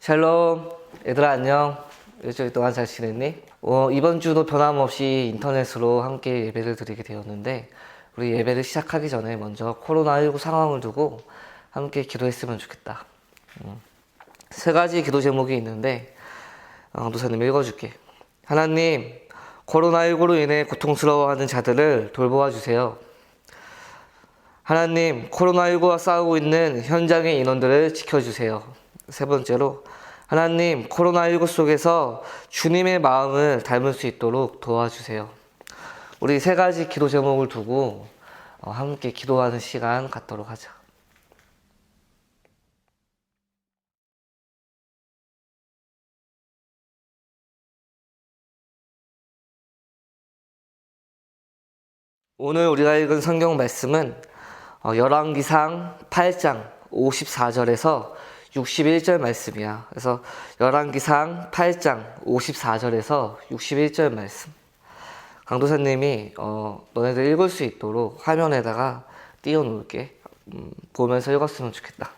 샬롬, 얘들아 안녕. 일주일 동안 잘 지냈니? 이번 주도 변함없이 인터넷으로 함께 예배를 드리게 되었는데, 우리 예배를 시작하기 전에 먼저 코로나19 상황을 두고 함께 기도했으면 좋겠다. 세 가지 기도 제목이 있는데, 노사님 읽어줄게. 하나님, 코로나19로 인해 고통스러워하는 자들을 돌보아 주세요. 하나님, 코로나19와 싸우고 있는 현장의 인원들을 지켜주세요. 세 번째로, 하나님, 코로나19 속에서 주님의 마음을 닮을 수 있도록 도와주세요. 우리 세 가지 기도 제목을 두고 함께 기도하는 시간 갖도록 하자. 오늘 우리가 읽은 성경 말씀은 열왕기상 8장 54절에서 61절 말씀이야. 그래서 열왕기상 8장 54절에서 61절 말씀. 강도사님이 너네들 읽을 수 있도록 화면에다가 띄워놓을게. 보면서 읽었으면 좋겠다.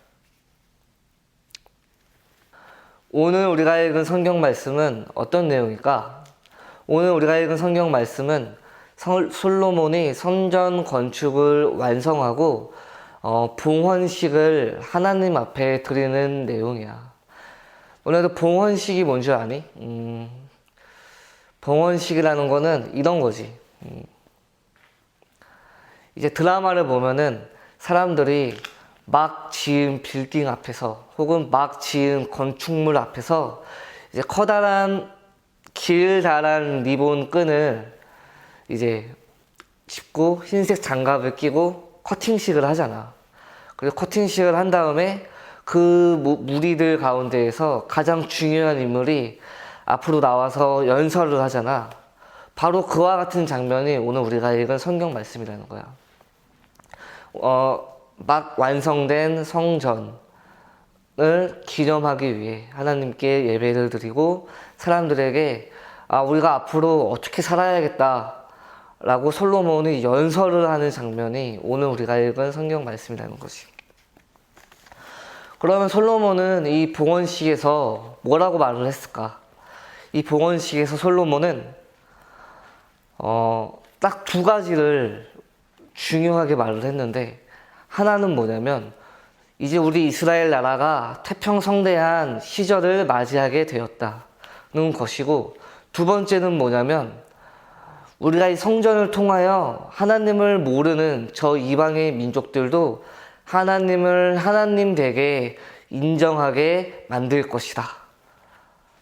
오늘 우리가 읽은 성경 말씀은 어떤 내용일까? 오늘 우리가 읽은 성경 말씀은 솔로몬이 성전 건축을 완성하고 봉헌식을 하나님 앞에 드리는 내용이야. 너네도 봉헌식이 뭔 줄 아니? 봉헌식이라는 거는 이런 거지. 이제 드라마를 보면은 사람들이 막 지은 빌딩 앞에서 혹은 막 지은 건축물 앞에서 이제 커다란 길다란 리본 끈을 이제 짚고 흰색 장갑을 끼고 커팅식을 하잖아. 그리고 커팅식을 한 다음에 그 무리들 가운데에서 가장 중요한 인물이 앞으로 나와서 연설을 하잖아. 바로 그와 같은 장면이 오늘 우리가 읽은 성경 말씀이라는 거야. 막 완성된 성전을 기념하기 위해 하나님께 예배를 드리고 사람들에게 우리가 앞으로 어떻게 살아야겠다 라고 솔로몬이 연설을 하는 장면이 오늘 우리가 읽은 성경 말씀이라는 것이. 그러면 솔로몬은 이 봉헌식에서 뭐라고 말을 했을까? 이 봉헌식에서 솔로몬은 딱 두 가지를 중요하게 말을 했는데, 하나는 뭐냐면 이제 우리 이스라엘 나라가 태평성대한 시절을 맞이하게 되었다는 것이고, 두 번째는 뭐냐면 우리가 이 성전을 통하여 하나님을 모르는 저 이방의 민족들도 하나님을 하나님 되게 인정하게 만들 것이다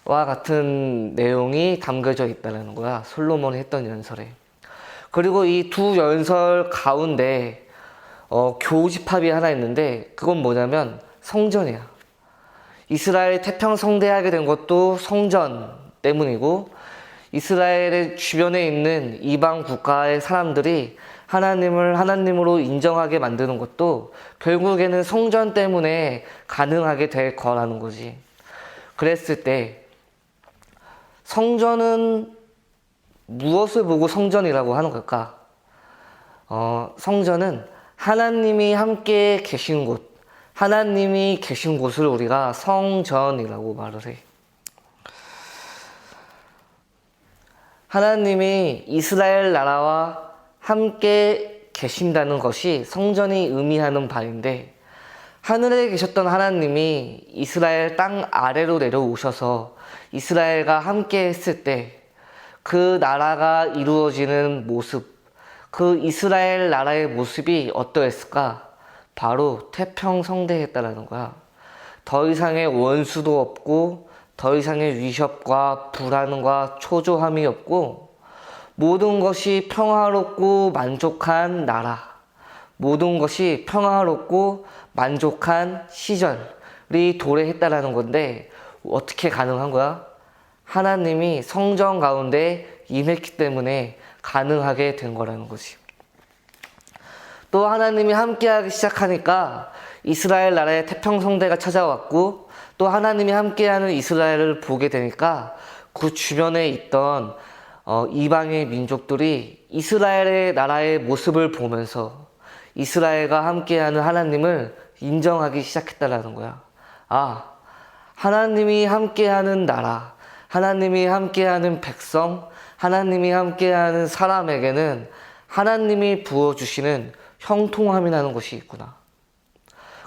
와 같은 내용이 담겨져 있다는 거야. 솔로몬이 했던 연설에. 그리고 이 두 연설 가운데 교집합이 하나 있는데, 그건 뭐냐면 성전이야. 이스라엘이 태평성대하게 된 것도 성전 때문이고, 이스라엘의 주변에 있는 이방 국가의 사람들이 하나님을 하나님으로 인정하게 만드는 것도 결국에는 성전 때문에 가능하게 될 거라는 거지. 그랬을 때 성전은 무엇을 보고 성전이라고 하는 걸까? 성전은 하나님이 함께 계신 곳, 하나님이 계신 곳을 우리가 성전이라고 말을 해. 하나님이 이스라엘 나라와 함께 계신다는 것이 성전이 의미하는 바인데, 하늘에 계셨던 하나님이 이스라엘 땅 아래로 내려오셔서 이스라엘과 함께 했을 때 그 나라가 이루어지는 모습, 그 이스라엘 나라의 모습이 어떠했을까? 바로 태평성대했다라는 거야. 더 이상의 원수도 없고, 더 이상의 위협과 불안과 초조함이 없고, 모든 것이 평화롭고 만족한 나라, 모든 것이 평화롭고 만족한 시절이 도래했다라는 건데, 어떻게 가능한 거야? 하나님이 성전 가운데 임했기 때문에 가능하게 된 거라는 거지. 또 하나님이 함께하기 시작하니까 이스라엘 나라의 태평성대가 찾아왔고, 또 하나님이 함께하는 이스라엘을 보게 되니까 그 주변에 있던 이방의 민족들이 이스라엘의 나라의 모습을 보면서 이스라엘과 함께하는 하나님을 인정하기 시작했다라는 거야. 하나님이 함께하는 나라, 하나님이 함께하는 백성, 하나님이 함께하는 사람에게는 하나님이 부어주시는 형통함이라는 것이 있구나.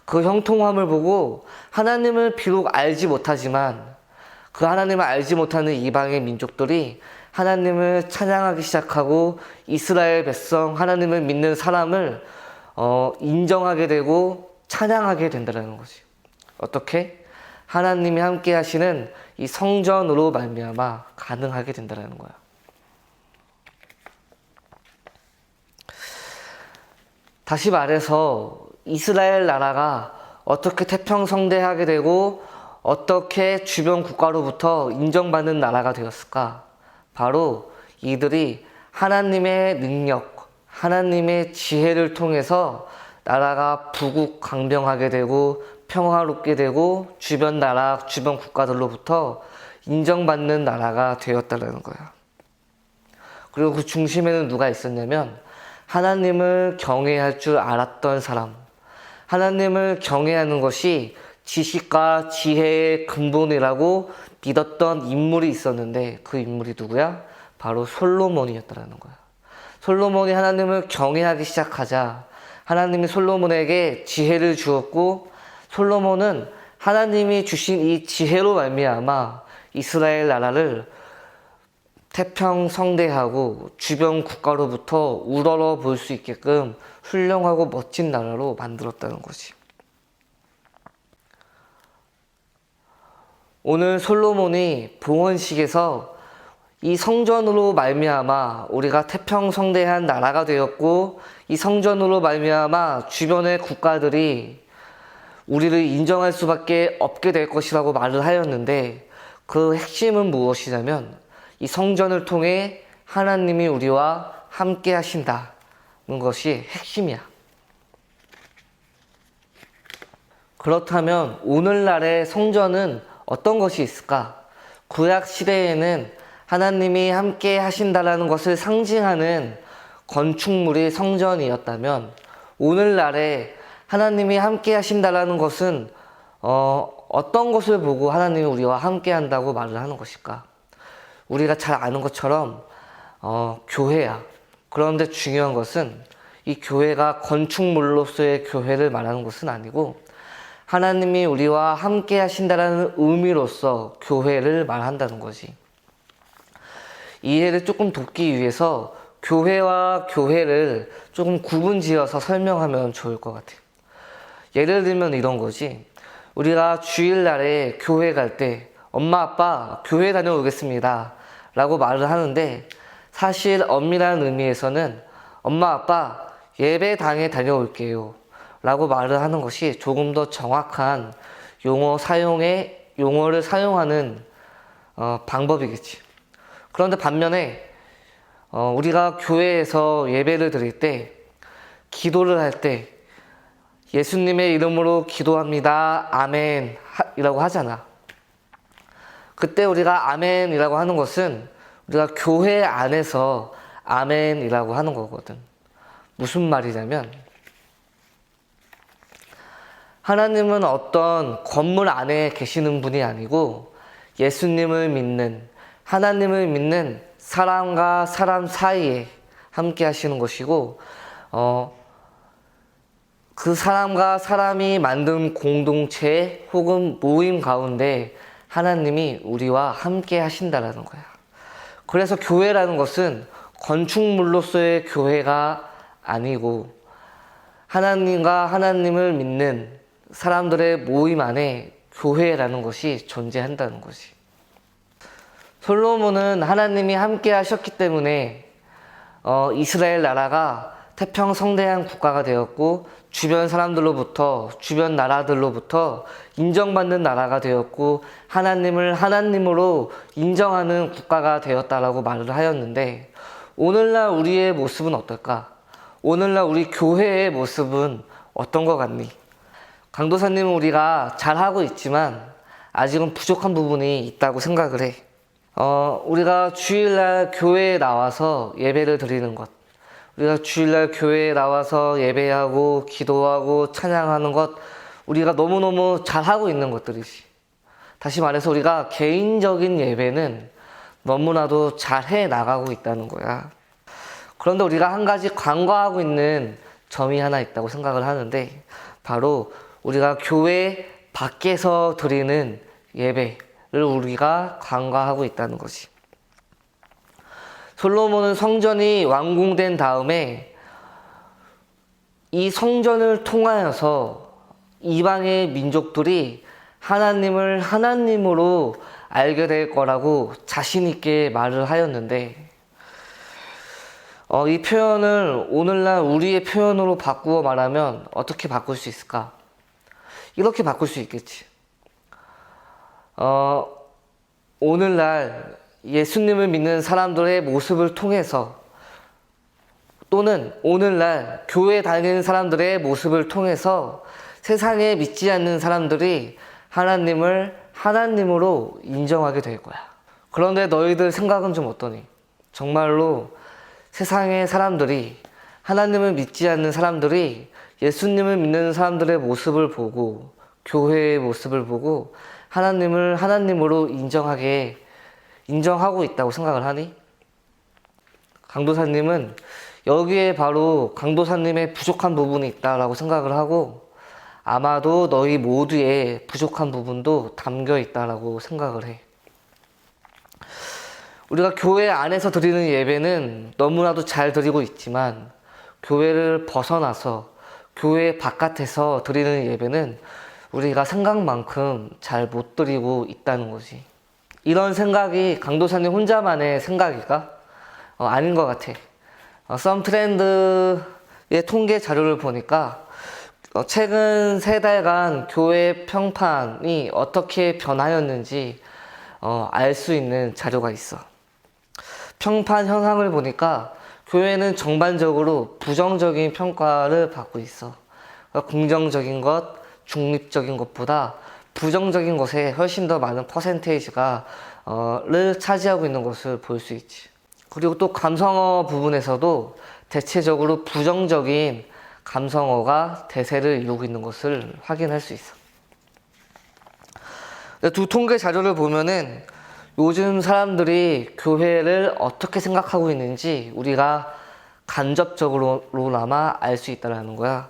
그 형통함을 보고 하나님을 비록 알지 못하지만 그 하나님을 알지 못하는 이방의 민족들이 하나님을 찬양하기 시작하고 이스라엘 백성, 하나님을 믿는 사람을 인정하게 되고 찬양하게 된다는 거지. 어떻게? 하나님이 함께 하시는 이 성전으로 말미암아 가능하게 된다는 거야. 다시 말해서 이스라엘 나라가 어떻게 태평성대하게 되고 어떻게 주변 국가로부터 인정받는 나라가 되었을까? 바로 이들이 하나님의 능력, 하나님의 지혜를 통해서 나라가 부국강병하게 되고 평화롭게 되고 주변 나라, 주변 국가들로부터 인정받는 나라가 되었다는 거야. 그리고 그 중심에는 누가 있었냐면 하나님을 경외할 줄 알았던 사람, 하나님을 경외하는 것이 지식과 지혜의 근본이라고 믿었던 인물이 있었는데 그 인물이 누구야? 바로 솔로몬이었다는 거야. 솔로몬이 하나님을 경외하기 시작하자 하나님이 솔로몬에게 지혜를 주었고 솔로몬은 하나님이 주신 이 지혜로 말미암아 이스라엘 나라를 태평성대하고 주변 국가로부터 우러러 볼 수 있게끔 훌륭하고 멋진 나라로 만들었다는 거지. 오늘 솔로몬이 봉헌식에서 이 성전으로 말미암아 우리가 태평성대한 나라가 되었고 이 성전으로 말미암아 주변의 국가들이 우리를 인정할 수밖에 없게 될 것이라고 말을 하였는데 그 핵심은 무엇이냐면 이 성전을 통해 하나님이 우리와 함께 하신다는 것이 핵심이야. 그렇다면 오늘날의 성전은 어떤 것이 있을까? 구약 시대에는 하나님이 함께 하신다라는 것을 상징하는 건축물이 성전이었다면 오늘날에 하나님이 함께 하신다라는 것은 어떤 것을 보고 하나님이 우리와 함께 한다고 말을 하는 것일까? 우리가 잘 아는 것처럼 교회야. 그런데 중요한 것은 이 교회가 건축물로서의 교회를 말하는 것은 아니고 하나님이 우리와 함께 하신다는 의미로서 교회를 말한다는 거지. 이해를 조금 돕기 위해서 교회와 교회를 조금 구분지어서 설명하면 좋을 것 같아요. 예를 들면 이런 거지. 우리가 주일날에 교회 갈 때 엄마 아빠 교회 다녀오겠습니다 라고 말을 하는데 사실 엄밀한 의미에서는 엄마 아빠 예배당에 다녀올게요 라고 말을 하는 것이 조금 더 정확한 용어를 사용하는 방법이겠지. 그런데 반면에 우리가 교회에서 예배를 드릴 때 기도를 할 때 예수님의 이름으로 기도합니다 아멘 이라고 하잖아. 그때 우리가 아멘이라고 하는 것은 우리가 교회 안에서 아멘이라고 하는 거거든. 무슨 말이냐면 하나님은 어떤 건물 안에 계시는 분이 아니고 예수님을 믿는, 하나님을 믿는 사람과 사람 사이에 함께 하시는 것이고 그 사람과 사람이 만든 공동체 혹은 모임 가운데 하나님이 우리와 함께 하신다라는 거야. 그래서 교회라는 것은 건축물로서의 교회가 아니고 하나님과 하나님을 믿는 사람들의 모임 안에 교회라는 것이 존재한다는 것이. 솔로몬은 하나님이 함께 하셨기 때문에 이스라엘 나라가 태평성대한 국가가 되었고 주변 사람들로부터 주변 나라들로부터 인정받는 나라가 되었고 하나님을 하나님으로 인정하는 국가가 되었다라고 말을 하였는데 오늘날 우리의 모습은 어떨까? 오늘날 우리 교회의 모습은 어떤 것 같니? 강도사님은 우리가 잘하고 있지만 아직은 부족한 부분이 있다고 생각을 해. 우리가 주일날 교회에 나와서 예배를 드리는 것, 우리가 주일날 교회에 나와서 예배하고 기도하고 찬양하는 것, 우리가 너무너무 잘하고 있는 것들이지. 다시 말해서 우리가 개인적인 예배는 너무나도 잘 해 나가고 있다는 거야. 그런데 우리가 한 가지 간과하고 있는 점이 하나 있다고 생각을 하는데, 바로 우리가 교회 밖에서 드리는 예배를 우리가 간과하고 있다는 것이. 솔로몬은 성전이 완공된 다음에 이 성전을 통하여서 이방의 민족들이 하나님을 하나님으로 알게 될 거라고 자신 있게 말을 하였는데, 이 표현을 오늘날 우리의 표현으로 바꾸어 말하면 어떻게 바꿀 수 있을까? 이렇게 바꿀 수 있겠지. 오늘날 예수님을 믿는 사람들의 모습을 통해서, 또는 오늘날 교회 다니는 사람들의 모습을 통해서 세상에 믿지 않는 사람들이 하나님을 하나님으로 인정하게 될 거야. 그런데 너희들 생각은 좀 어떠니? 정말로 세상의 사람들이, 하나님을 믿지 않는 사람들이 예수님을 믿는 사람들의 모습을 보고, 교회의 모습을 보고 하나님을 하나님으로 인정하고 있다고 생각을 하니? 강도사님은 여기에 바로 강도사님의 부족한 부분이 있다라고 생각을 하고, 아마도 너희 모두의 부족한 부분도 담겨 있다라고 생각을 해. 우리가 교회 안에서 드리는 예배는 너무나도 잘 드리고 있지만, 교회를 벗어나서 교회 바깥에서 드리는 예배는 우리가 생각만큼 잘 못 드리고 있다는 거지. 이런 생각이 강도사님 혼자만의 생각일까? 아닌 것 같아. 썸트렌드의 통계 자료를 보니까 최근 3달간 교회 평판이 어떻게 변하였는지 알 수 있는 자료가 있어. 평판 현황을 보니까 교회는 전반적으로 부정적인 평가를 받고 있어. 긍정적인 것, 중립적인 것보다 부정적인 것에 훨씬 더 많은 퍼센테이지가 를 차지하고 있는 것을 볼 수 있지. 그리고 또 감성어 부분에서도 대체적으로 부정적인 감성어가 대세를 이루고 있는 것을 확인할 수 있어. 두 통계 자료를 보면은 요즘 사람들이 교회를 어떻게 생각하고 있는지 우리가 간접적으로나마 알 수 있다는 거야.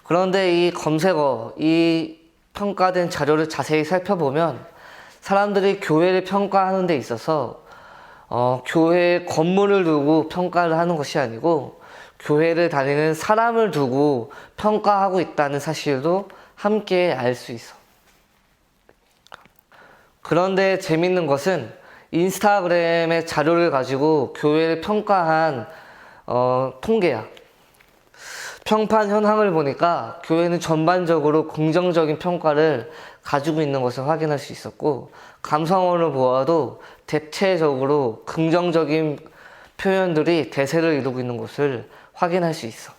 그런데 이 검색어, 이 평가된 자료를 자세히 살펴보면 사람들이 교회를 평가하는 데 있어서 교회 건물을 두고 평가를 하는 것이 아니고 교회를 다니는 사람을 두고 평가하고 있다는 사실도 함께 알 수 있어. 그런데 재밌는 것은 인스타그램의 자료를 가지고 교회를 평가한 통계야. 평판 현황을 보니까 교회는 전반적으로 긍정적인 평가를 가지고 있는 것을 확인할 수 있었고, 감성어를 보아도 대체적으로 긍정적인 표현들이 대세를 이루고 있는 것을 확인할 수 있어.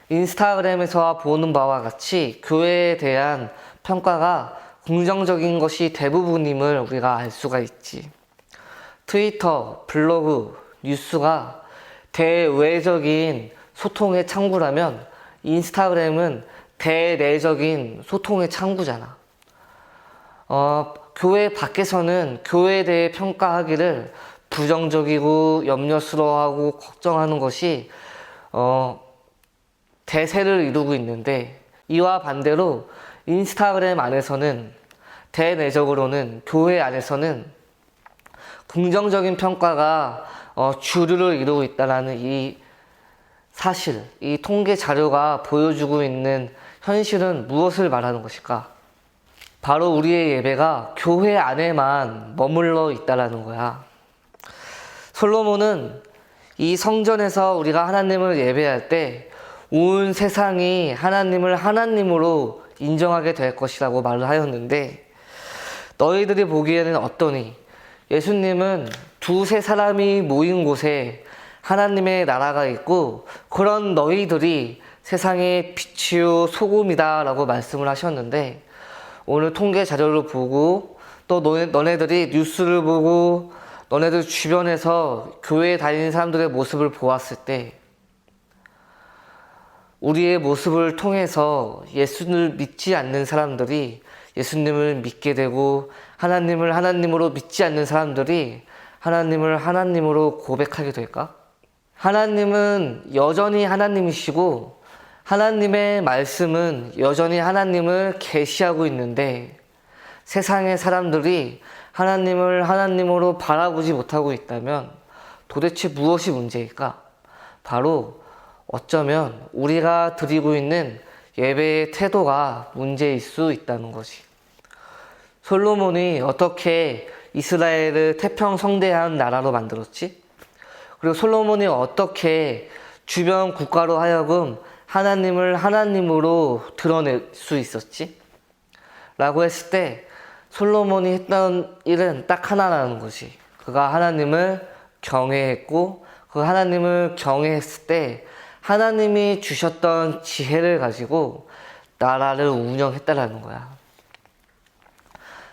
인스타그램에서 보는 바와 같이 교회에 대한 평가가 긍정적인 것이 대부분임을 우리가 알 수가 있지. 트위터, 블로그, 뉴스가 대외적인 소통의 창구라면 인스타그램은 대내적인 소통의 창구잖아. 교회 밖에서는 교회에 대해 평가하기를 부정적이고 염려스러워하고 걱정하는 것이 대세를 이루고 있는데, 이와 반대로 인스타그램 안에서는 대내적으로는 교회 안에서는 긍정적인 평가가 주류를 이루고 있다는 이 사실, 이 통계 자료가 보여주고 있는 현실은 무엇을 말하는 것일까? 바로 우리의 예배가 교회 안에만 머물러 있다는 거야. 솔로몬은 이 성전에서 우리가 하나님을 예배할 때 온 세상이 하나님을 하나님으로 인정하게 될 것이라고 말을 하였는데, 너희들이 보기에는 어떠니? 예수님은 두세 사람이 모인 곳에 하나님의 나라가 있고, 그런 너희들이 세상의 빛이요 소금이다 라고 말씀을 하셨는데, 오늘 통계 자료를 보고 또 너네들이 뉴스를 보고 너네들 주변에서 교회에 다니는 사람들의 모습을 보았을 때, 우리의 모습을 통해서 예수를 믿지 않는 사람들이 예수님을 믿게 되고 하나님을 하나님으로 믿지 않는 사람들이 하나님을 하나님으로 고백하게 될까? 하나님은 여전히 하나님이시고 하나님의 말씀은 여전히 하나님을 계시하고 있는데 세상의 사람들이 하나님을 하나님으로 바라보지 못하고 있다면 도대체 무엇이 문제일까? 바로 어쩌면 우리가 드리고 있는 예배의 태도가 문제일 수 있다는 것이. 솔로몬이 어떻게 이스라엘을 태평성대한 나라로 만들었지? 그리고 솔로몬이 어떻게 주변 국가로 하여금 하나님을 하나님으로 드러낼 수 있었지? 라고 했을 때 솔로몬이 했던 일은 딱 하나라는 것이, 그가 하나님을 경외했고 그 하나님을 경외했을 때 하나님이 주셨던 지혜를 가지고 나라를 운영했다라는 거야.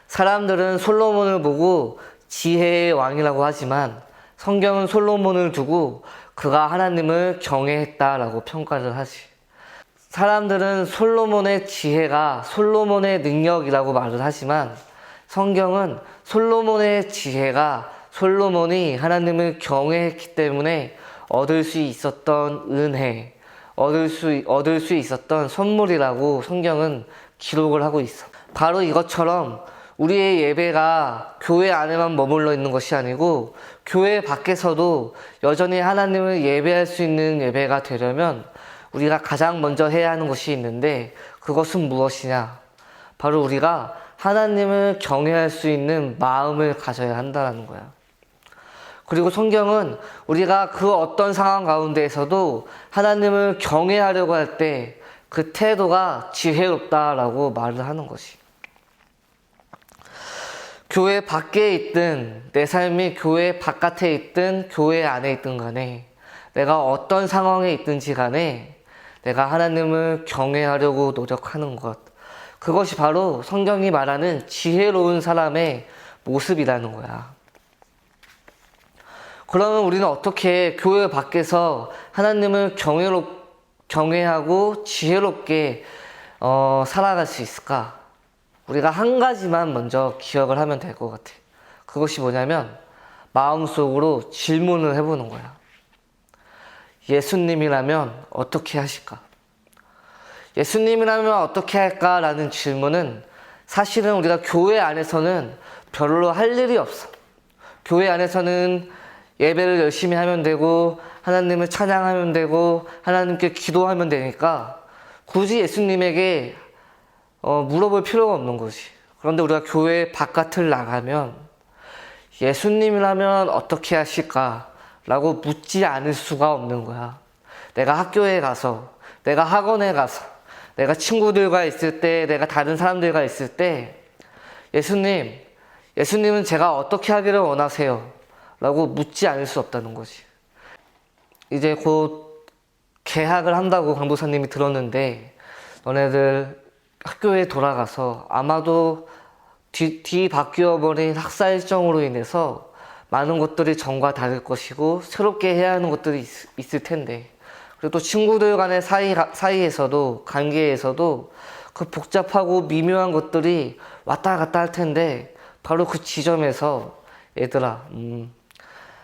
사람들은 솔로몬을 보고 지혜의 왕이라고 하지만 성경은 솔로몬을 두고 그가 하나님을 경외했다라고 평가를 하지. 사람들은 솔로몬의 지혜가 솔로몬의 능력이라고 말을 하지만 성경은 솔로몬의 지혜가 솔로몬이 하나님을 경외했기 때문에 얻을 수 있었던 은혜, 얻을 수 있었던 선물이라고 성경은 기록을 하고 있어. 바로 이것처럼 우리의 예배가 교회 안에만 머물러 있는 것이 아니고 교회 밖에서도 여전히 하나님을 예배할 수 있는 예배가 되려면 우리가 가장 먼저 해야 하는 것이 있는데 그것은 무엇이냐? 바로 우리가 하나님을 경외할 수 있는 마음을 가져야 한다는 거야. 그리고 성경은 우리가 그 어떤 상황 가운데에서도 하나님을 경외하려고 할 때 그 태도가 지혜롭다라고 말을 하는 것이. 교회 밖에 있든 내 삶이 교회 바깥에 있든 교회 안에 있든 간에 내가 어떤 상황에 있든지 간에 내가 하나님을 경외하려고 노력하는 것, 그것이 바로 성경이 말하는 지혜로운 사람의 모습이라는 거야. 그러면 우리는 어떻게 교회 밖에서 하나님을 경외하고 지혜롭게 살아갈 수 있을까? 우리가 한 가지만 먼저 기억을 하면 될 것 같아. 그것이 뭐냐면 마음속으로 질문을 해보는 거야. 예수님이라면 어떻게 하실까? 예수님이라면 어떻게 할까라는 질문은 사실은 우리가 교회 안에서는 별로 할 일이 없어. 교회 안에서는 예배를 열심히 하면 되고 하나님을 찬양하면 되고 하나님께 기도하면 되니까 굳이 예수님에게 물어볼 필요가 없는 거지. 그런데 우리가 교회 바깥을 나가면 예수님이라면 어떻게 하실까? 라고 묻지 않을 수가 없는 거야. 내가 학교에 가서, 내가 학원에 가서, 내가 친구들과 있을 때, 내가 다른 사람들과 있을 때 예수님은 제가 어떻게 하기를 원하세요? 라고 묻지 않을 수 없다는 거지. 이제 곧 개학을 한다고 강도사님이 들었는데 너네들 학교에 돌아가서 아마도 뒤바뀌어버린 학사 일정으로 인해서 많은 것들이 전과 다를 것이고 새롭게 해야 하는 것들이 있을 텐데, 그리고 또 친구들 간의 사이에서도 관계에서도 그 복잡하고 미묘한 것들이 왔다 갔다 할 텐데 바로 그 지점에서 얘들아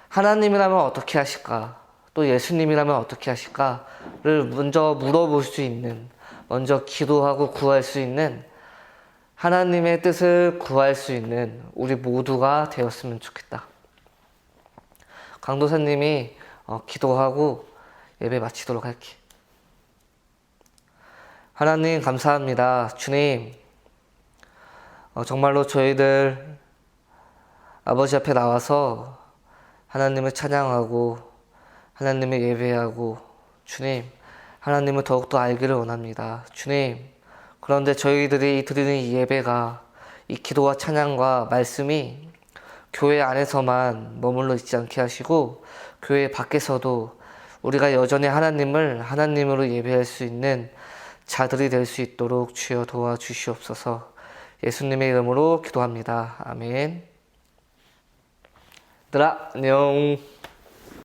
하나님이라면 어떻게 하실까? 또 예수님이라면 어떻게 하실까?를 먼저 물어볼 수 있는, 먼저 기도하고 구할 수 있는, 하나님의 뜻을 구할 수 있는 우리 모두가 되었으면 좋겠다. 강도사님이 기도하고 예배 마치도록 할게. 하나님 감사합니다. 주님, 정말로 저희들 아버지 앞에 나와서 하나님을 찬양하고 하나님을 예배하고 주님, 하나님을 더욱더 알기를 원합니다. 주님, 그런데 저희들이 드리는 이 예배가, 이 기도와 찬양과 말씀이 교회 안에서만 머물러 있지 않게 하시고 교회 밖에서도 우리가 여전히 하나님을 하나님으로 예배할 수 있는 자들이 될 수 있도록 주여 도와주시옵소서. 예수님의 이름으로 기도합니다. 아멘. 얘들아 안녕.